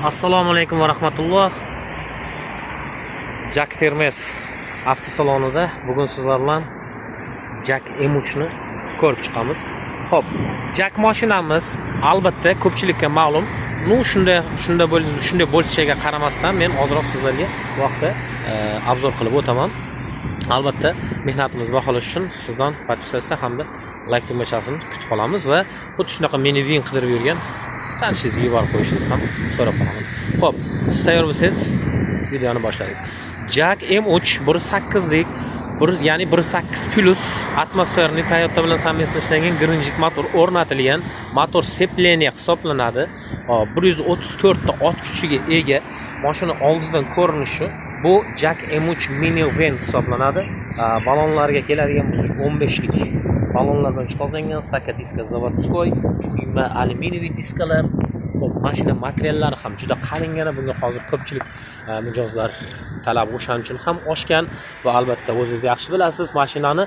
Assalomu alaykum va rahmatulloh. Jack Termes avtosalonida bugun sizlar bilan Jack M3 ni ko'rib chiqamiz. Xo'p, Jack mashinamiz albatta ko'pchilikka ma'lum. Shunday bo'lishiga qaramasdan men hozirroq sizlarga bu vaqtda obzor qilib o'taman. Albatta mehnatimizni baholash uchun sizdan podpisatsiya hamda like tugmachasini kutib qolamiz va xuddi shunaqa menivin qidirib yurgan tanishingizga yuborib qo'yishingizni ham so'rab qolaman. Xo'p, siz tayyor bo'lsangiz videoni boshlaylik. Jack M3 1.8 lik ya'ni 1.8 plus atmosferli Toyota bilan совместно granit motor o'rnatilgan motor sepleniya hisoblanadi. 134 ta ot kuchiga ega. Mashina oldidan ko'rinishi bu Jack M3 minivan hisoblanadi. Balonlarga keladigan bo'lsak 15 lik balonlar bilan jihozlangan, saka diska zavodskoy, quyma alyuminiy diskalar. Xo'p, mashina materiallari ham juda qalingana. Bunga hozir ko'pchilik mijozlar talab o'shaning uchun ham oshgan va albatta o'zingiz yaxshi bilasiz, mashinani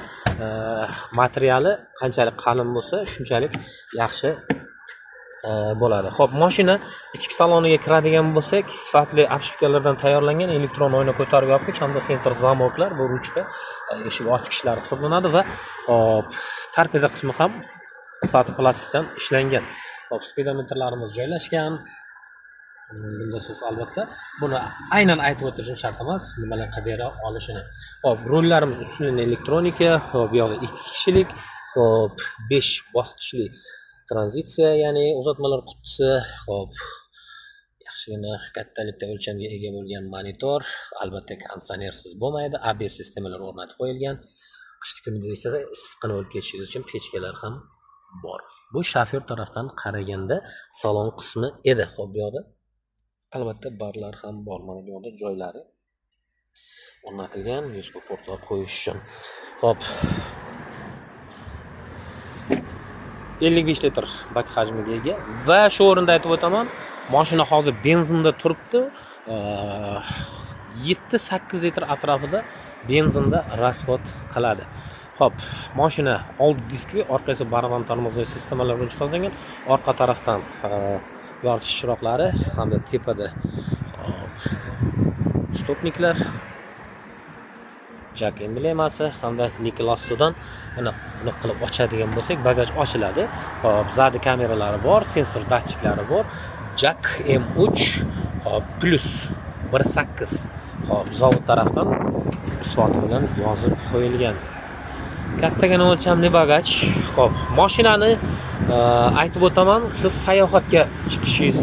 materiali qanchalik qalin bo'lsa, shunchalik yaxshi bo'ladi. Xo'p, mashina ichki saloniga kiradigan bo'lsak, sifatli obshipkalardan tayyorlangan elektron oyna ko'tarib yopgich hamda sensor zamoklar, bu ruchka eshik ochgichlar hisoblanadi va torpeda qismi ham sifatli plastikdan ishlangan. Xo'p, speedometrlarimiz joylashgan. Bunda siz albatta buni aynan aytib o'tirishim shart emas, nimalar qilib bera olishini. Xo'p, rullarimiz ustidan elektronika, xo'p, bu yoqda 2 kishilik, xo'p, 5 bosqichli tranzitsiya, ya'ni uzatmalar qutisi, xo'p, yaxshigina kattalikda o'lchamga ega bo'lgan monitor, albatta konditsionersiz bo'lmaydi, ABS sistemalar o'rnatib qo'yilgan. Qish kunida esa issiqqina bo'lib ketishingiz uchun pechkalar ham bor. Bu shofyor tarafdan qaraganda salon qismi edi. Xo'p, bu yoqda albatta barlar ham bor. Mana bu yoqda joylari o'rnatilgan USB portlar qo'yish uchun. Xo'p, 55 litr bak hajmiga ega va shu o'rinda aytib o'taman, mashina hozir benzinda turibdi. 7-8 litr atrofida benzinda rasxod qiladi. Xo'p, mashina old diski, orqa esa baraban tormozli sistemalar bilan jihozlangan. Orqa tarafdan yoritish chiroqlari hamda tepada stopniklar, Jack emblemasi hamda nikel ostidan mana buni qilib ochadigan bo'lsak, bagaj ochiladi. Xo'p, zadi kameralari bor, sensor datchiklari bor. Jack M3 xo'p plus 1.8. Xo'p, zavod tarafdan isboti bilan yozib qo'yilgan. Kattagina o'lchamli bagaj. Xo'p, mashinani aytib o'taman, siz sayohatga chiqishingiz